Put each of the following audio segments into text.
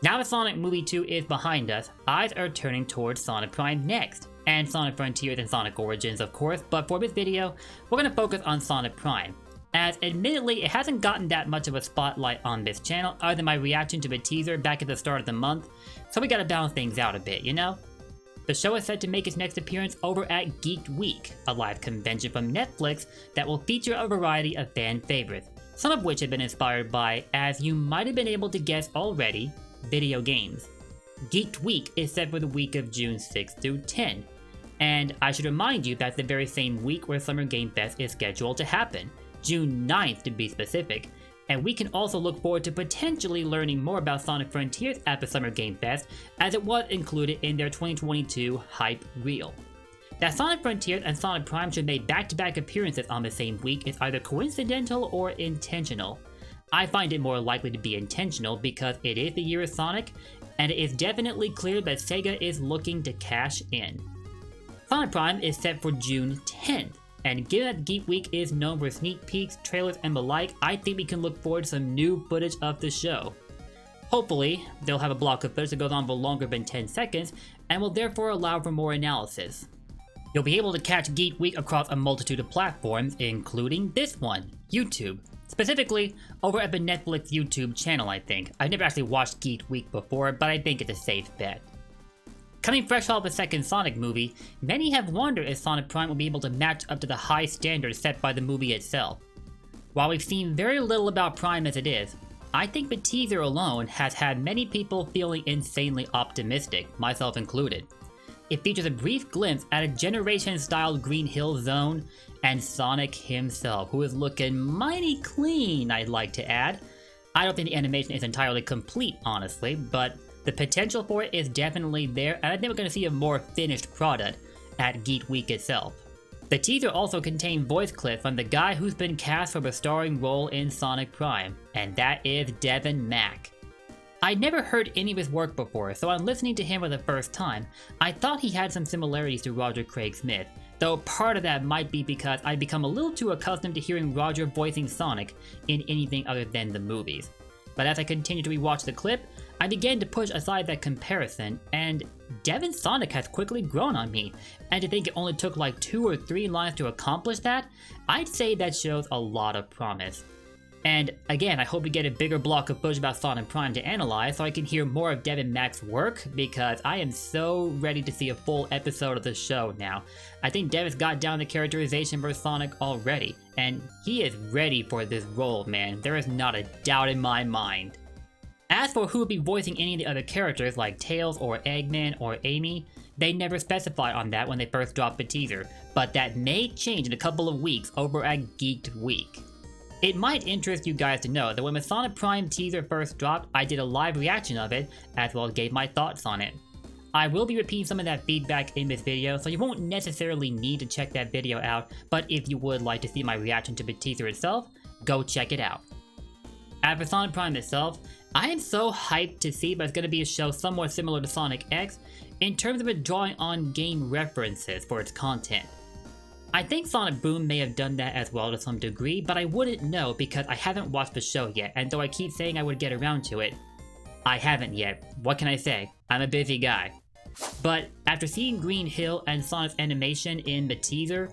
Now that Sonic Movie 2 is behind us, eyes are turning towards Sonic Prime next, and Sonic Frontiers and Sonic Origins of course, but for this video, we're going to focus on Sonic Prime, as admittedly it hasn't gotten that much of a spotlight on this channel other than my reaction to the teaser back at the start of the month, so we gotta balance things out a bit, you know? The show is set to make its next appearance over at Geeked Week, a live convention from Netflix that will feature a variety of fan favorites, some of which have been inspired by, as you might have been able to guess already, video games. Geeked Week is set for the week of June 6th through 10, and I should remind you that's the very same week where Summer Game Fest is scheduled to happen, June 9th to be specific, and we can also look forward to potentially learning more about Sonic Frontiers at the Summer Game Fest, as it was included in their 2022 Hype Reel. That Sonic Frontiers and Sonic Prime should make back-to-back appearances on the same week is either coincidental or intentional. I find it more likely to be intentional because it is the year of Sonic, and it is definitely clear that Sega is looking to cash in. Sonic Prime is set for June 10th, and given that Geek Week is known for sneak peeks, trailers, and the like, I think we can look forward to some new footage of the show. Hopefully, they'll have a block of footage that goes on for longer than 10 seconds, and will therefore allow for more analysis. You'll be able to catch Geek Week across a multitude of platforms, including this one, YouTube. Specifically, over at the Netflix YouTube channel, I think. I've never actually watched Geek Week before, but I think it's a safe bet. Coming fresh off the second Sonic movie, many have wondered if Sonic Prime will be able to match up to the high standards set by the movie itself. While we've seen very little about Prime as it is, I think the teaser alone has had many people feeling insanely optimistic, myself included. It features a brief glimpse at a Generation-style Green Hill Zone, and Sonic himself, who is looking mighty clean, I'd like to add. I don't think the animation is entirely complete, honestly, but the potential for it is definitely there, and I think we're going to see a more finished product at Geek Week itself. The teaser also contained voice clips from the guy who's been cast for the starring role in Sonic Prime, and that is Devin Mack. I'd never heard any of his work before, so on listening to him for the first time, I thought he had some similarities to Roger Craig Smith, though part of that might be because I'd become a little too accustomed to hearing Roger voicing Sonic in anything other than the movies. But as I continued to rewatch the clip, I began to push aside that comparison, and Devin's Sonic has quickly grown on me, and to think it only took like 2 or 3 lines to accomplish that, I'd say that shows a lot of promise. And again, I hope we get a bigger block of footage about Sonic Prime to analyze so I can hear more of Devin Mack's work, because I am so ready to see a full episode of the show now. I think Devin's got down the characterization for Sonic already, and he is ready for this role, man. There is not a doubt in my mind. As for who will be voicing any of the other characters like Tails or Eggman or Amy, they never specified on that when they first dropped the teaser, but that may change in a couple of weeks over at Geeked Week. It might interest you guys to know that when the Sonic Prime teaser first dropped, I did a live reaction of it, as well as gave my thoughts on it. I will be repeating some of that feedback in this video, so you won't necessarily need to check that video out, but if you would like to see my reaction to the teaser itself, go check it out. As for Sonic Prime itself, I am so hyped to see that it's going to be a show somewhat similar to Sonic X in terms of it drawing on game references for its content. I think Sonic Boom may have done that as well to some degree, but I wouldn't know because I haven't watched the show yet, and though I keep saying I would get around to it, I haven't yet. What can I say? I'm a busy guy. But after seeing Green Hill and Sonic's animation in the teaser,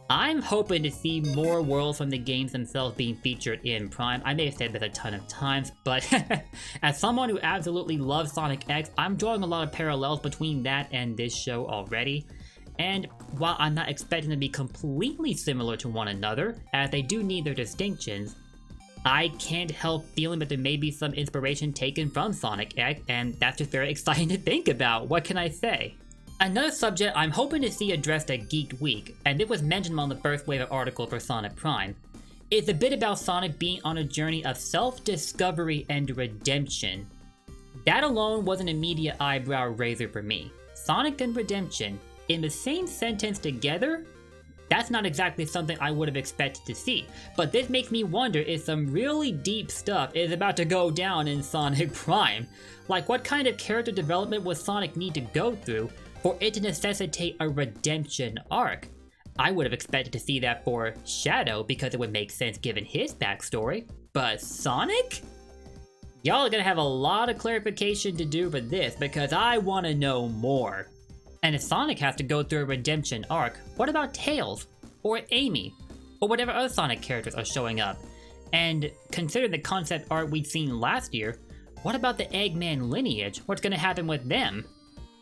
I'm hoping to see more worlds from the games themselves being featured in Prime. I may have said this a ton of times, but as someone who absolutely loves Sonic X, I'm drawing a lot of parallels between that and this show already. And while I'm not expecting them to be completely similar to one another, as they do need their distinctions, I can't help feeling that there may be some inspiration taken from Sonic X, and that's just very exciting to think about. What can I say? Another subject I'm hoping to see addressed at Geeked Week, and it was mentioned on the first wave of articles for Sonic Prime, is a bit about Sonic being on a journey of self-discovery and redemption. That alone was an immediate eyebrow raiser for me. Sonic and redemption, in the same sentence together? That's not exactly something I would have expected to see, but this makes me wonder if some really deep stuff is about to go down in Sonic Prime. Like, what kind of character development would Sonic need to go through for it to necessitate a redemption arc? I would have expected to see that for Shadow because it would make sense given his backstory, but Sonic? Y'all are gonna have a lot of clarification to do for this because I want to know more. And if Sonic has to go through a redemption arc, what about Tails? Or Amy? Or whatever other Sonic characters are showing up? And considering the concept art we'd seen last year, what about the Eggman lineage? What's gonna happen with them?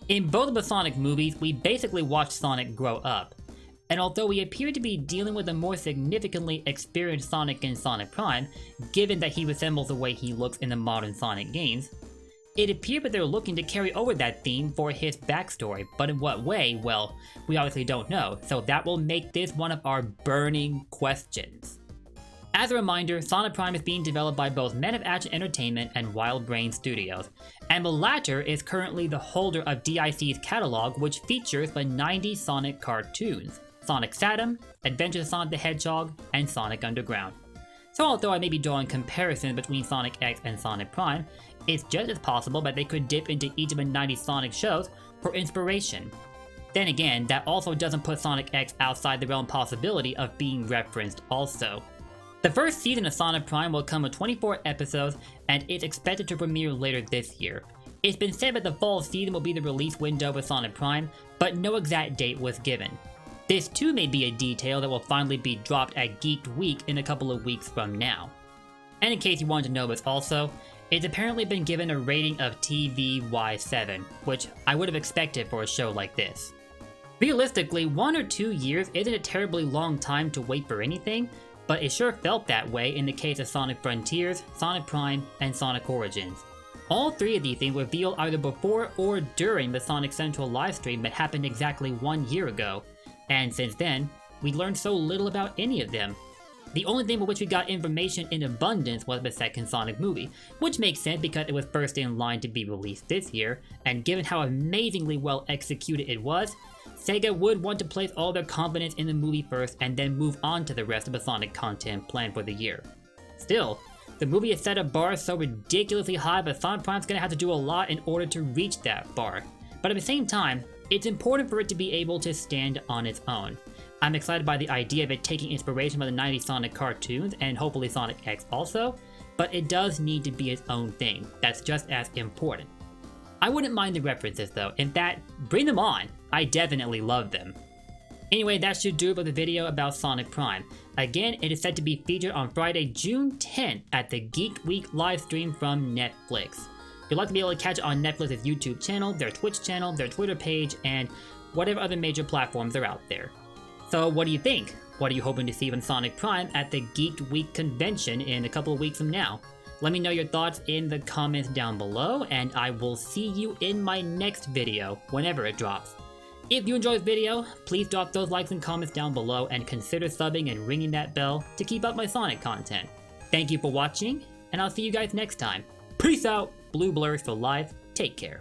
In both of the Sonic movies, we basically watched Sonic grow up. And although we appear to be dealing with a more significantly experienced Sonic in Sonic Prime, given that he resembles the way he looks in the modern Sonic games, it appeared that they're looking to carry over that theme for his backstory, but in what way, well, we obviously don't know, so that will make this one of our burning questions. As a reminder, Sonic Prime is being developed by both Men of Action Entertainment and Wild Brain Studios, and the latter is currently the holder of DIC's catalog, which features the 90 Sonic cartoons: Sonic Saturn, Adventures of Sonic the Hedgehog, and Sonic Underground. So although I may be drawing comparisons between Sonic X and Sonic Prime, it's just as possible that they could dip into each of the 90 Sonic shows for inspiration. Then again, that also doesn't put Sonic X outside the realm possibility of being referenced also. The first season of Sonic Prime will come with 24 episodes and is expected to premiere later this year. It's been said that the fall season will be the release window with Sonic Prime, but no exact date was given. This too may be a detail that will finally be dropped at Geeked Week in a couple of weeks from now. And in case you wanted to know this also, it's apparently been given a rating of TVY7, which I would have expected for a show like this. Realistically, 1 or 2 years isn't a terribly long time to wait for anything, but it sure felt that way in the case of Sonic Frontiers, Sonic Prime, and Sonic Origins. All three of these things were revealed either before or during the Sonic Central livestream that happened exactly 1 year ago, and since then, we learned so little about any of them. The only thing for which we got information in abundance was the second Sonic movie, which makes sense because it was first in line to be released this year, and given how amazingly well executed it was, Sega would want to place all their confidence in the movie first and then move on to the rest of the Sonic content planned for the year. Still, the movie has set a bar so ridiculously high that Sonic Prime's gonna have to do a lot in order to reach that bar. But at the same time, it's important for it to be able to stand on its own. I'm excited by the idea of it taking inspiration from the 90s Sonic cartoons and hopefully Sonic X also, but it does need to be its own thing. That's just as important. I wouldn't mind the references though. In fact, bring them on. I definitely love them. Anyway, that should do it for the video about Sonic Prime. Again, it is set to be featured on Friday, June 10th at the Geek Week livestream from Netflix. You'll like to be able to catch it on Netflix's YouTube channel, their Twitch channel, their Twitter page, and whatever other major platforms are out there. So what do you think? What are you hoping to see from Sonic Prime at the Geek Week convention in a couple of weeks from now? Let me know your thoughts in the comments down below, and I will see you in my next video, whenever it drops. If you enjoyed this video, please drop those likes and comments down below and consider subbing and ringing that bell to keep up my Sonic content. Thank you for watching, and I'll see you guys next time. Peace out, Blue Blurs for life, take care.